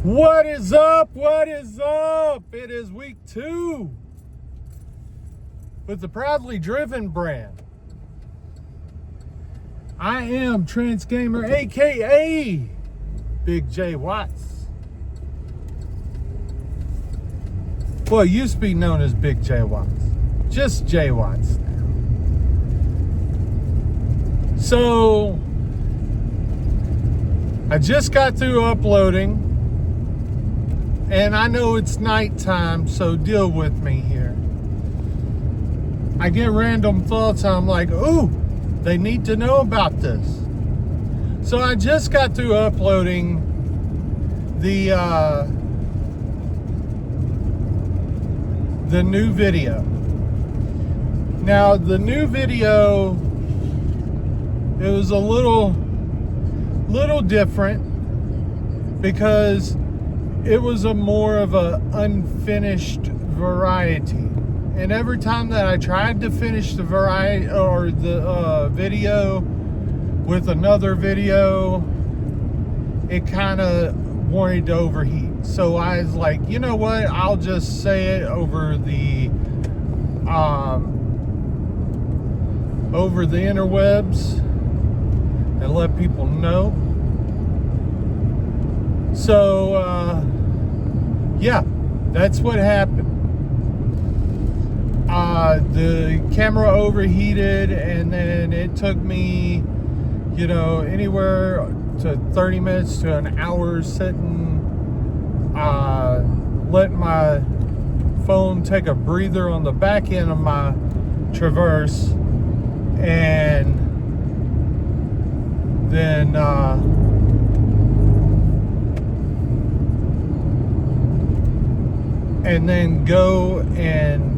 What is up? What is up? It is week 2 with the Proudly Driven brand. I am Trance Gamer, aka Big J Watts. Well, it used to be known as Big J Watts. Just J Watts now. So, I just got through uploading. And I know it's nighttime, so deal with me here. I get random thoughts, and I'm like, ooh, they need to know about this. So I just got through uploading the new video. Now, the new video, it was a little different because it was a more of a unfinished variety. And every time that I tried to finish the variety or the video with another video, it kind of wanted to overheat. So I was like, you know what? I'll just say it over the interwebs and let people know. So, yeah, that's what happened. The camera overheated, and then it took me, anywhere to 30 minutes to an hour sitting, letting my phone take a breather on the back end of my Traverse, and then go and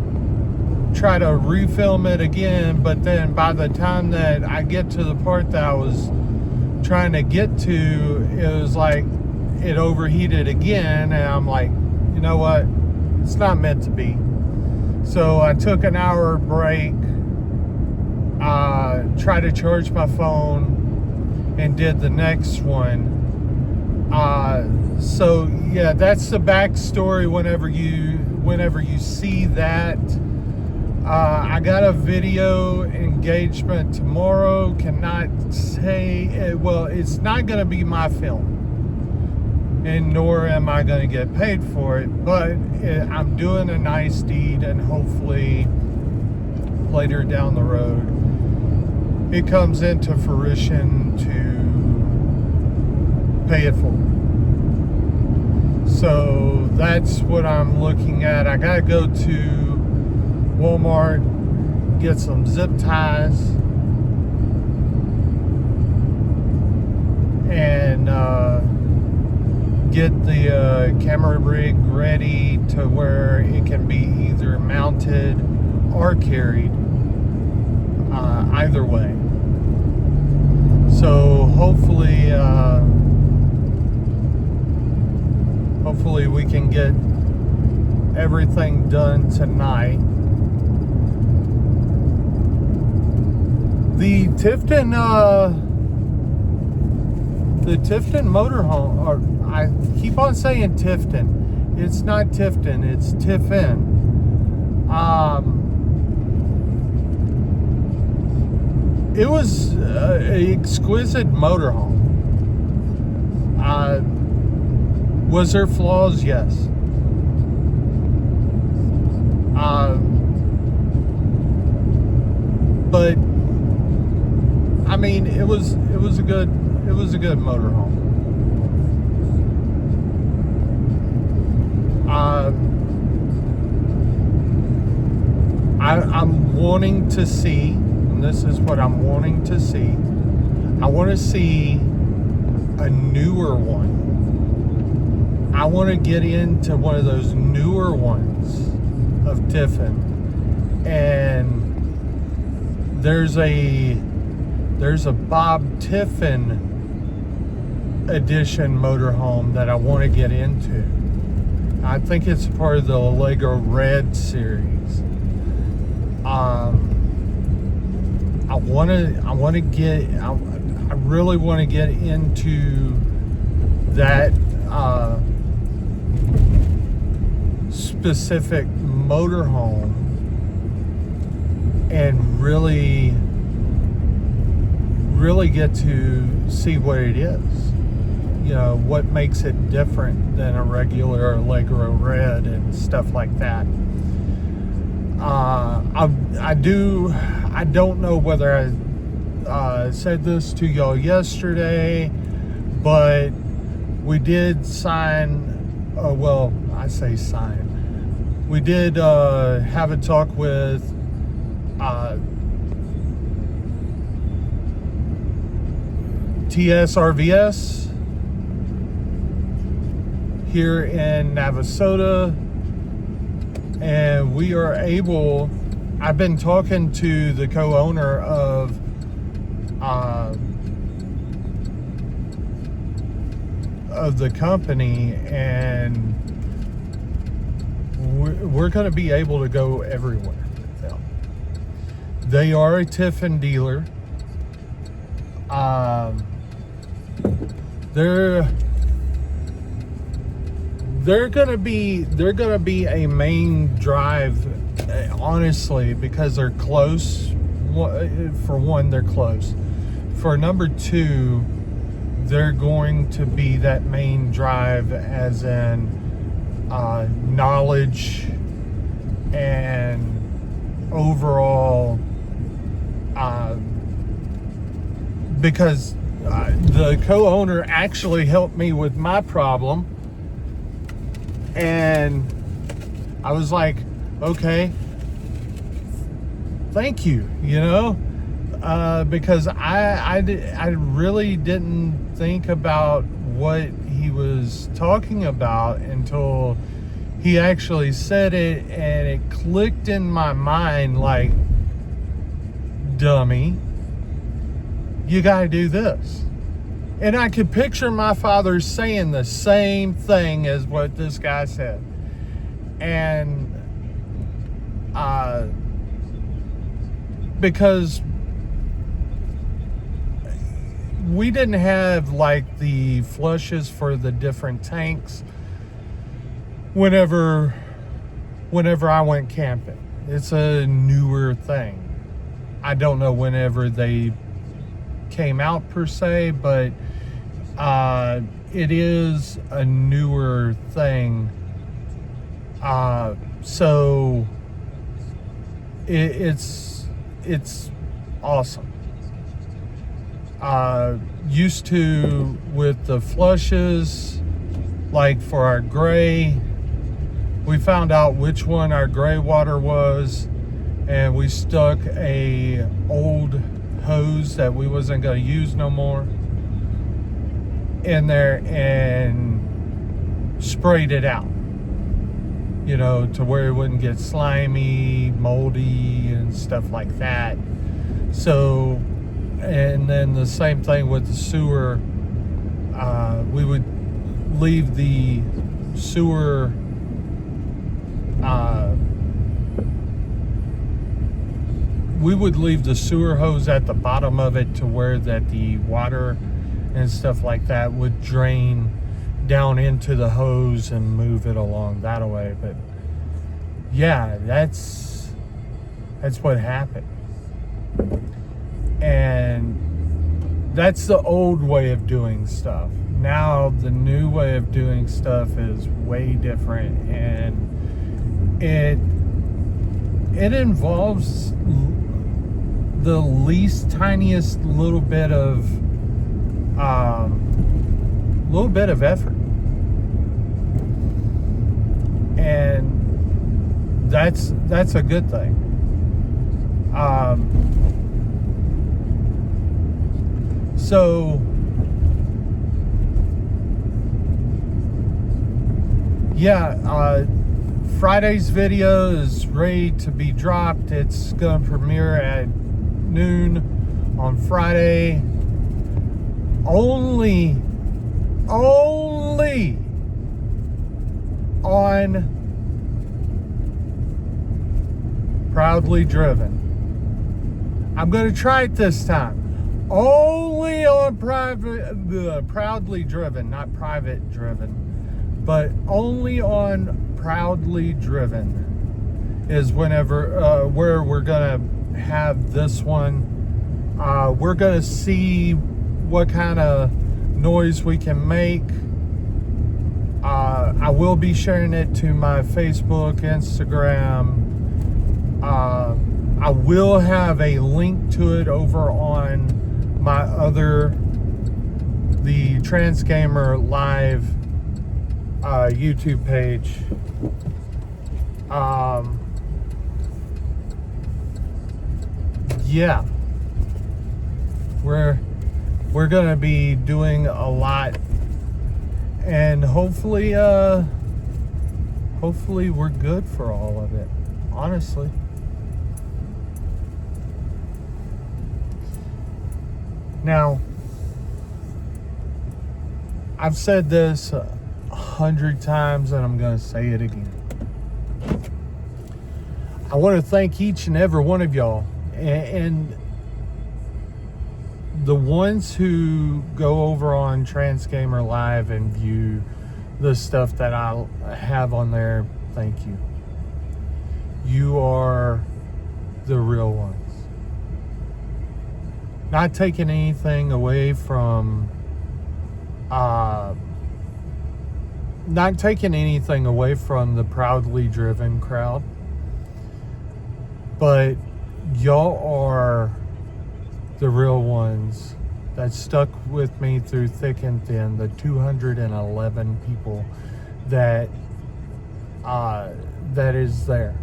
try to refilm it again. But then by the time that I get to the part that I was trying to get to, it was like it overheated again, and I'm like, you know what, it's not meant to be. So I took an hour break, tried to charge my phone, and did the next one. So yeah, that's the backstory. Whenever you see that, I got a video engagement tomorrow. Cannot say, well, it's not going to be my film, and nor am I going to get paid for it, but I'm doing a nice deed, and hopefully later down the road it comes into fruition to pay it forward. So that's what I'm looking at. I gotta go to Walmart, get some zip ties, and get the camera rig ready to where it can be either mounted or carried, either way. So hopefully we can get everything done tonight. The Tifton motorhome, or I keep on saying Tifton. It's not Tifton, it's Tiffin. It was an exquisite motorhome. Was there flaws? Yes. But I mean, it was a good motorhome. I'm wanting to see, and this is what I'm wanting to see. I want to see a newer one. I want to get into one of those newer ones of Tiffin, and there's a Bob Tiffin edition motorhome that I want to get into. I think it's part of the Lego Red series. I really want to get into that specific motorhome and really get to see what it is. You know, what makes it different than a regular Allegro Red and stuff like that. I don't know whether I said this to y'all yesterday, but we did sign, well, I say sign. We did have a talk with TSRVS here in Navasota, and we are able, I've been talking to the co-owner of the company, and we're going to be able to go everywhere with them. They are a Tiffin dealer. They're gonna be a main drive, honestly, because they're close. For one, they're close. For number two, they're going to be that main drive, as in knowledge and overall, because the co-owner actually helped me with my problem, and I was like, okay, thank you, you know, because I really didn't think about what he was talking about until he actually said it, and it clicked in my mind like, dummy, you gotta do this. And I could picture my father saying the same thing as what this guy said. And because we didn't have like the flushes for the different tanks whenever I went camping. It's a newer thing. I don't know whenever they came out per se, but it is a newer thing. So it's awesome. Used to with the flushes, like for our gray, we found out which one our gray water was, and we stuck a old hose that we wasn't going to use no more in there and sprayed it out, you know, to where it wouldn't get slimy, moldy, and stuff like that. So, and then the same thing with the sewer. We would leave the sewer hose at the bottom of it, to where that the water and stuff like that would drain down into the hose and move it along that way. But yeah, that's what happened. And that's the old way of doing stuff. Now the new way of doing stuff is way different, and it involves the least tiniest little bit of effort, and that's a good thing. So yeah, Friday's video is ready to be dropped. It's gonna premiere at noon on Friday. Only on Proudly Driven. I'm gonna try it this time. Only on Proudly Driven, not Private Driven. but only on Proudly Driven is whenever where we're gonna have this one. We're gonna see what kind of noise we can make. I will be sharing it to my Facebook, Instagram. I will have a link to it over on my the Trans Gamer Live YouTube page. Yeah, we're gonna be doing a lot, and hopefully we're good for all of it, honestly. Now, I've said this 100 times, and I'm going to say it again. I want to thank each and every one of y'all, and the ones who go over on Trans Gamer Live and view the stuff that I have on there. Thank you. You are the real ones. Not taking anything away from the Proudly Driven crowd, but y'all are the real ones that stuck with me through thick and thin. The 211 people that is there.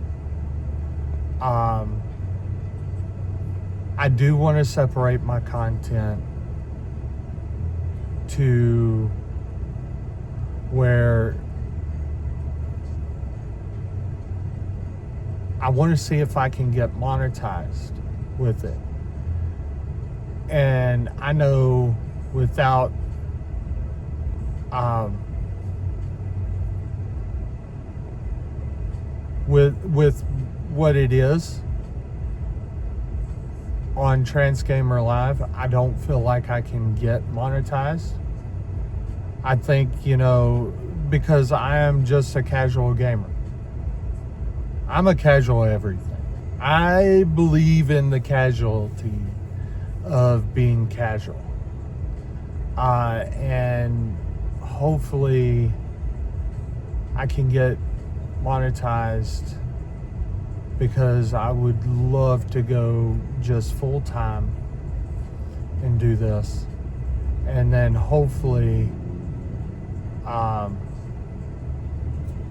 I do want to separate my content to where I want to see if I can get monetized with it. And I know without with what it is on Trans Gamer Live, I don't feel like I can get monetized. I think, because I am just a casual gamer. I'm a casual everything. I believe in the casualty of being casual. And hopefully I can get monetized, because I would love to go just full time and do this. And then hopefully,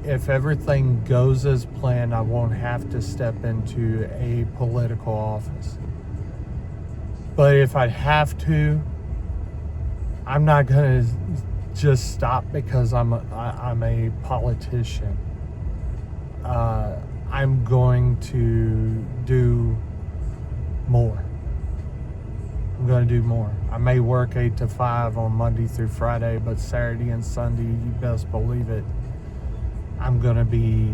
if everything goes as planned, I won't have to step into a political office. But if I have to, I'm not gonna just stop because I'm a politician. I'm going to do more. I'm going to do more. I may work 8 to 5 on Monday through Friday, but Saturday and Sunday, you best believe it, I'm going to be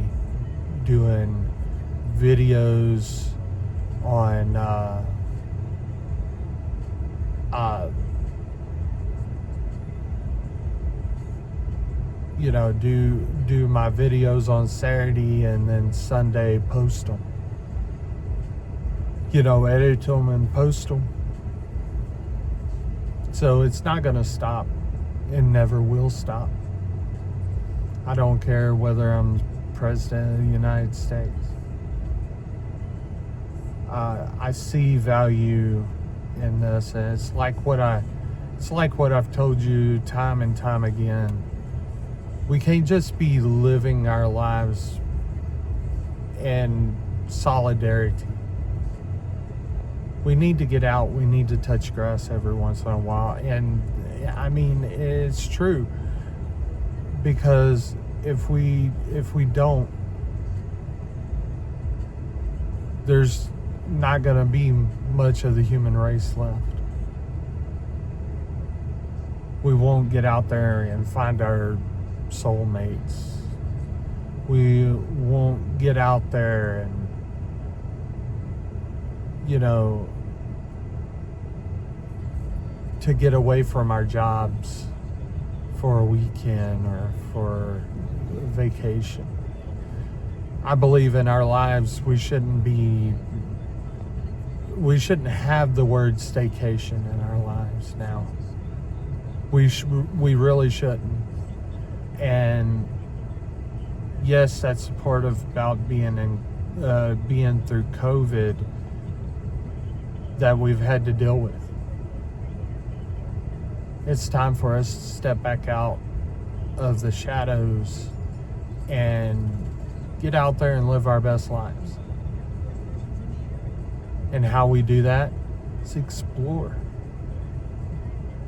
doing videos on do my videos on Saturday and then Sunday post them. Edit them and post them. So it's not going to stop. It never will stop. I don't care whether I'm president of the United States. I see value in this, and it's like what I've told you time and time again. We can't just be living our lives in solidarity. We need to get out. We need to touch grass every once in a while. And I mean, it's true. Because if we don't, there's not going to be much of the human race left. We won't get out there and find our soulmates. We won't get out there and to get away from our jobs for a weekend or for vacation. I believe in our lives we shouldn't have the word staycation in our lives now. We really shouldn't. And yes, that's part of about being through COVID that we've had to deal with. It's time for us to step back out of the shadows and get out there and live our best lives. And how we do that is explore.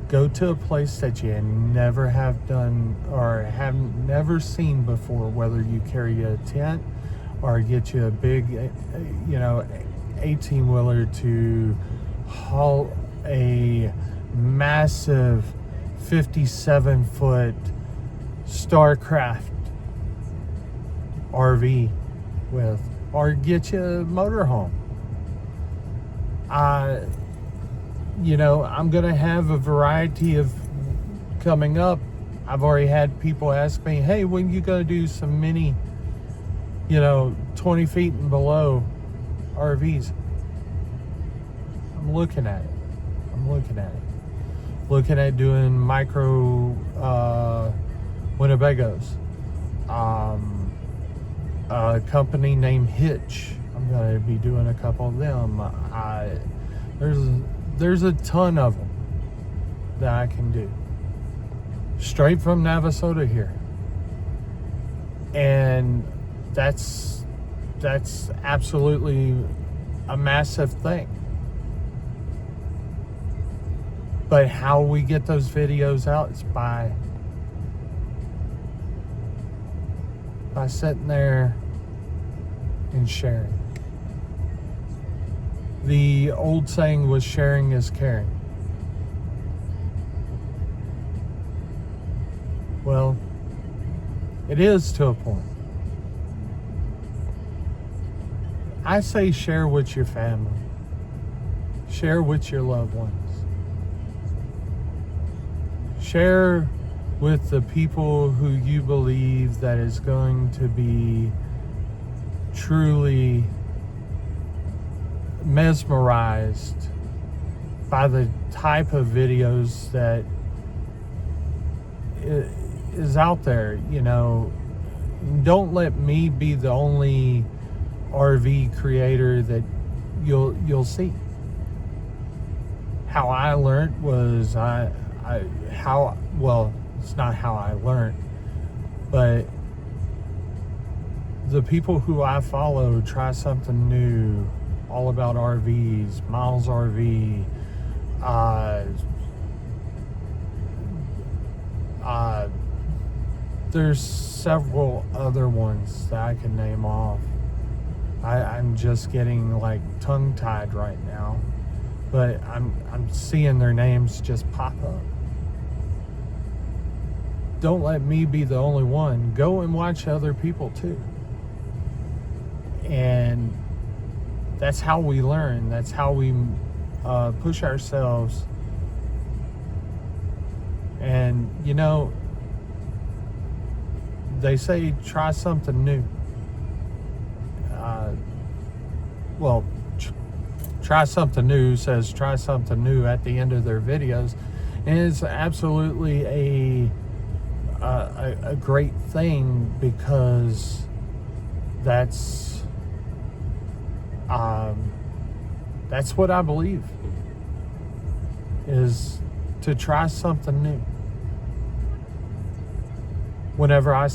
Go to a place that you never have done or have never seen before, whether you carry a tent or get you a big, 18-wheeler to haul a massive 57-foot Starcraft RV with, or get you a motorhome. I'm going to have a variety of coming up. I've already had people ask me, hey, when you going to do some mini, 20 feet and below RVs? I'm looking at it. Looking at doing micro Winnebagos. A company named Hitch. I'm going to be doing a couple of them. There's a ton of them that I can do. Straight from Navasota here. And that's absolutely a massive thing. But how we get those videos out is by sitting there and sharing. The old saying was sharing is caring. Well, it is to a point. I say share with your family. Share with your loved ones. Share with the people who you believe that is going to be truly mesmerized by the type of videos that is out there. Don't let me be the only RV creator that you'll see. How I learned was it's not how I learned, but the people who I follow try something new, all about RVs, Miles RV, there's several other ones that I can name off. I'm just getting like tongue-tied right now, but I'm seeing their names just pop up. Don't let me be the only one. Go and watch other people too. And that's how we learn. That's how we push ourselves. And, they say try something new. Try something new says try something new at the end of their videos. And it's absolutely a great thing, because that's what I believe, is to try something new. Whenever I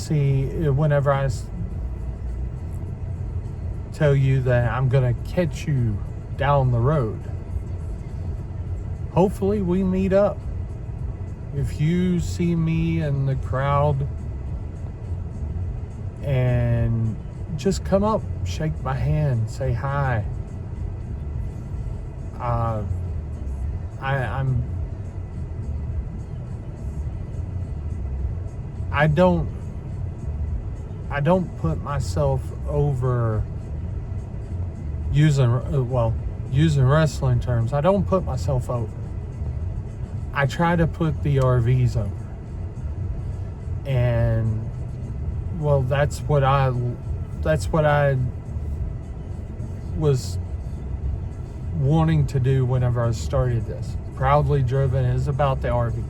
tell you that I'm gonna catch you down the road, hopefully we meet up. If you see me in the crowd, and just come up, shake my hand, say hi. I don't put myself over, using wrestling terms, I don't put myself over. I try to put the RVs over. And well, that's what I was wanting to do whenever I started this. Proudly Driven is about the RVs.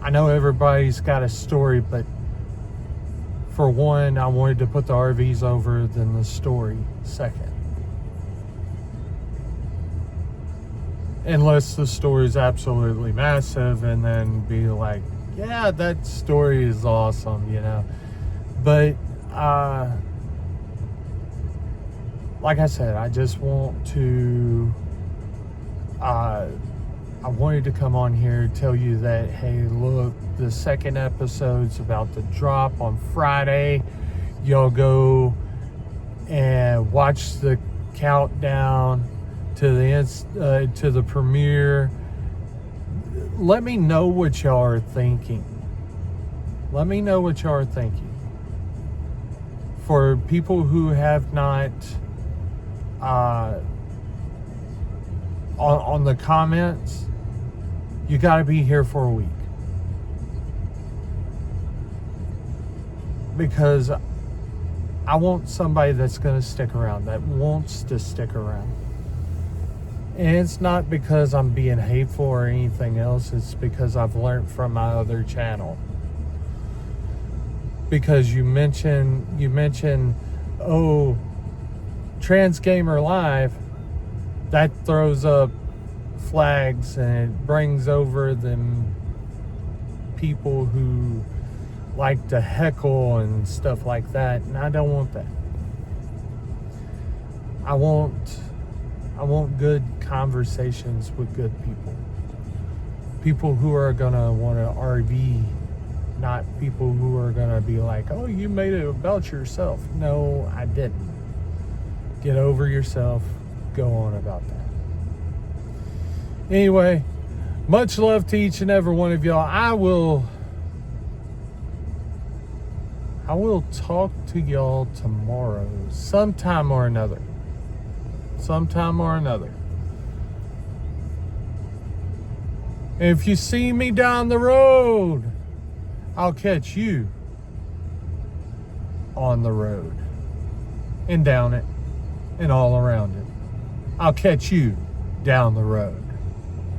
I know everybody's got a story, but for one, I wanted to put the RVs over than the story second. Unless the story is absolutely massive, and then be like, yeah, that story is awesome, you know. But like I said, I just want to I wanted to come on here and tell you that, hey, look, the second episode's about to drop on Friday. Y'all go and watch the countdown to the premiere. Let me know what y'all are thinking. Let me know what y'all are thinking. For people who have not on the comments, you got to be here for a week, because I want somebody that's going to stick around, that wants to stick around. And it's not because I'm being hateful or anything else. It's because I've learned from my other channel. Because you mentioned, oh, Trans Gamer Live, that throws up flags and it brings over them people who like to heckle and stuff like that, and I don't want that. I want good conversations with good people who are gonna want to RV, not people who are gonna be like, oh, you made it about yourself. No, I didn't. Get over yourself. Go on about that. Anyway, much love to each and every one of y'all. I will talk to y'all tomorrow, sometime or another. And if you see me down the road, I'll catch you on the road and down it and all around it. I'll catch you down the road.